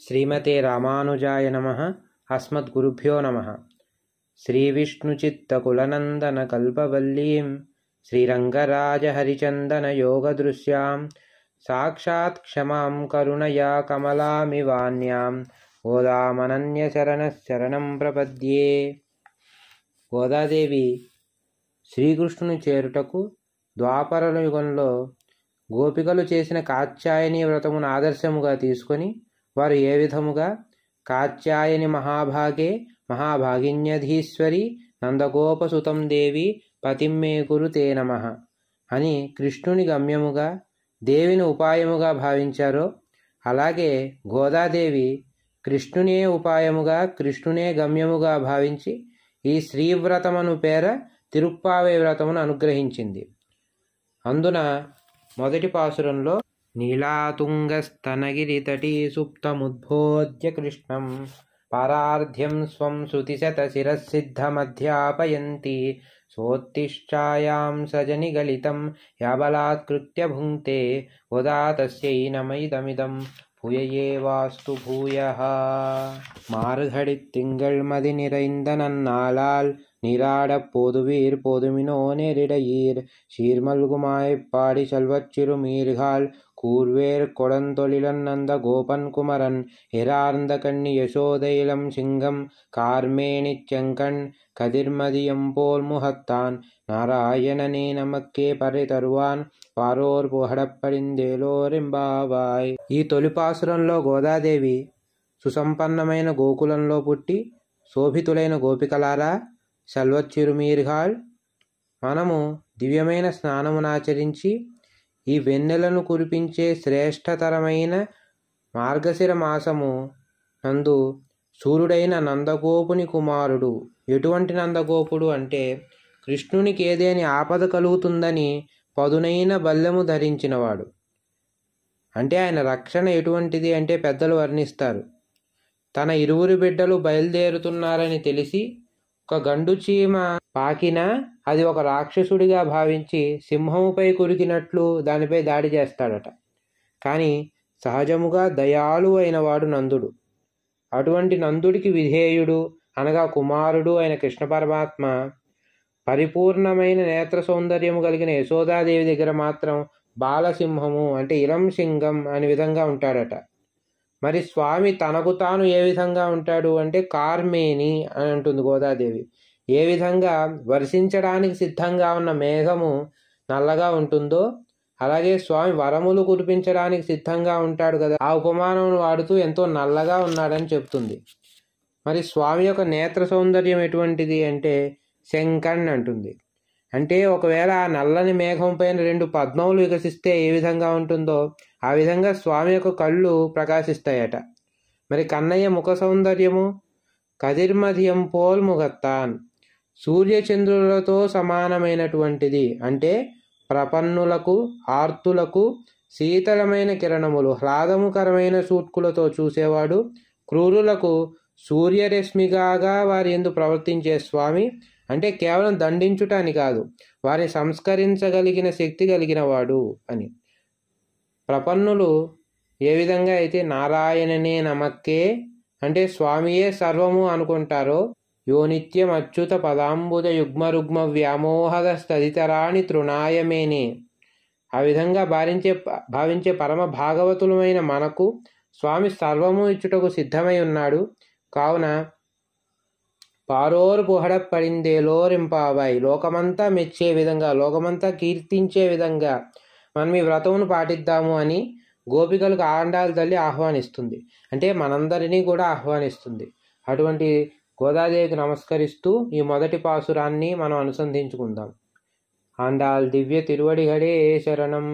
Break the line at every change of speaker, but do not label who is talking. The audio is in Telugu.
श्रीमते रामानुजाय नमः। अस्मद्गुरुभ्यो नमः। श्रीविष्णुचित्तकुलनन्दनकल्पवल्लीं श्रीरङ्गराजहरिचन्दनयोगदृश्यां साक्षात् क्षमां करुणया कमलामिवान्यां गोदामनन्यशरणशरणं प्रपद्ये। గోదాదేవి శ్రీకృష్ణుని చేరుటకు ద్వాపర యుగంలో గోపికలు చేసిన కాత్యాయని వ్రతమును ఆదర్శముగా తీసుకొని వారు ఏ విధముగా కాత్యాయని మహాభాగే మహాభాగిన్యధీశ్వరి నందగోపసుతం దేవి పతిమ్మే కురుతే నమః అని కృష్ణుని గమ్యముగా దేవిని ఉపాయముగా భావించారో, అలాగే గోదాదేవి కృష్ణునే ఉపాయముగా కృష్ణునే గమ్యముగా భావించి ఈ శ్రీవ్రతమును పేర తిరుప్పావై వ్రతమును అనుగ్రహించింది. అందున మొదటి పాసురంలో నీలాతుంగస్తనగిరితటీ సుప్తముద్బోధ్య కృష్ణం పారార్ధ్యం స్వం శృతిశతశిరసిద్ధమధ్యాపయంతి సోత్తిష్టాయాం సజనిగలితం యాబలాత్కృత్య భుంక్తే గోదా తస్యై నమైదమిదం பூயையே வாஸ்து பூயः. மார்கழித் திங்கள் மதி நிறைந்த நன்னாளால் நீராடப் போதுவீர் போதுமினோ நேரிடையீர் சீர்மல்குமாய்ப் பாடி செல்வச் சிறுமீர்கால் கூர்வேர் கொடந்தொழிலன் நந்த கோபன் குமரன் எரார்ந்த கண்ணி யசோதைலம் சிங்கம் கார்மேனிச் செங்கண் கதிர்மதியம் போல் முகத்தான் నారాయణనే నమక్కే పరి తరువాన్ పారోర్ పొహడప్పడిందేలోరింబావాయ్. ఈ తొలి పాసురంలో గోదాదేవి సుసంపన్నమైన గోకులంలో పుట్టి శోభితులైన గోపికలారా, సెల్వచ్చిరుమీర్గాల్, మనము దివ్యమైన స్నానమునాచరించి ఈ వెన్నెలను కురిపించే శ్రేష్టతరమైన మార్గశిర మాసము నందు సూర్యుడైన నందగోపుని కుమారుడు. ఎటువంటి నందగోపుడు అంటే కృష్ణునికి ఏదేని ఆపద కలుగుతుందని పదునైన బల్లెము ధరించినవాడు. అంటే ఆయన రక్షణ ఎటువంటిది అంటే పెద్దలు వర్ణిస్తారు. తన ఇరువురు బిడ్డలు బయలుదేరుతున్నారని తెలిసి ఒక గండు చీమ పాకినా అది ఒక రాక్షసుడిగా భావించి సింహముపై కురికినట్లు దానిపై దాడి చేస్తాడట. కానీ సహజముగా దయాళు అయినవాడు నందుడు. అటువంటి నందుడికి విధేయుడు అనగా కుమారుడు అయిన కృష్ణ పరమాత్మ పరిపూర్ణమైన నేత్ర సౌందర్యము కలిగిన యశోదాదేవి దగ్గర మాత్రం బాలసింహము అంటే ఇలం సింగం అనే విధంగా ఉంటాడట. మరి స్వామి తనకు తాను ఏ విధంగా ఉంటాడు అంటే కార్మేని అని అంటుంది గోదాదేవి. ఏ విధంగా వర్షించడానికి సిద్ధంగా ఉన్న మేఘము నల్లగా ఉంటుందో అలాగే స్వామి వరములు కురిపించడానికి సిద్ధంగా ఉంటాడు కదా, ఆ ఉపమానం వాడుతూ ఎంతో నల్లగా ఉన్నాడని చెప్తుంది. మరి స్వామి యొక్క నేత్ర సౌందర్యం ఎటువంటిది అంటే శంకణ్ అంటుంది. అంటే ఒకవేళ ఆ నల్లని మేఘం పైన రెండు పద్మములు వికసిస్తే ఏ విధంగా ఉంటుందో ఆ విధంగా స్వామి యొక్క కళ్ళు ప్రకాశిస్తాయట. మరి కన్నయ్య ముఖ సౌందర్యము కదిర్మధియం పోల్ ముగత్తాన్, సూర్యచంద్రులతో సమానమైనటువంటిది. అంటే ప్రపన్నులకు ఆర్తులకు శీతలమైన కిరణములు హ్లాదముకరమైన సూట్కులతో చూసేవాడు, క్రూరులకు సూర్యరశ్మిగాగా వారి యందు ప్రవర్తించే స్వామి. అంటే కేవలం దండించుటని కాదు, వారిని సంస్కరించగలిగిన శక్తి కలిగిన వాడు అని. ప్రపన్నులు ఏ విధంగా అయితే నారాయణనే నమక్కే అంటే స్వామియే సర్వము అనుకుంటారో, యో నిత్యం అచ్యుత పదాంబుజ యుగ్మరుగ్మ వ్యామోహదస్తదితరాణి తృణాయమేనే, ఆ విధంగా భావించే పరమ భాగవతులమైన మనకు స్వామి సర్వము ఇచ్చుటకు సిద్ధమై ఉన్నాడు. కావున పారోరు పొహడప్పడిందేలోరింపావాయ్, లోకమంతా మెచ్చే విధంగా లోకమంతా కీర్తించే విధంగా మనం ఈ వ్రతమును పాటిద్దాము అని గోపికలకు ఆండాల తల్లి ఆహ్వానిస్తుంది. అంటే మనందరినీ కూడా ఆహ్వానిస్తుంది. అటువంటి గోదాదేవికి నమస్కరిస్తూ ఈ మొదటి పాసురాన్ని మనం అనుసంధించుకుందాం. ఆండాల్ దివ్య తిరువడిగడే శరణం.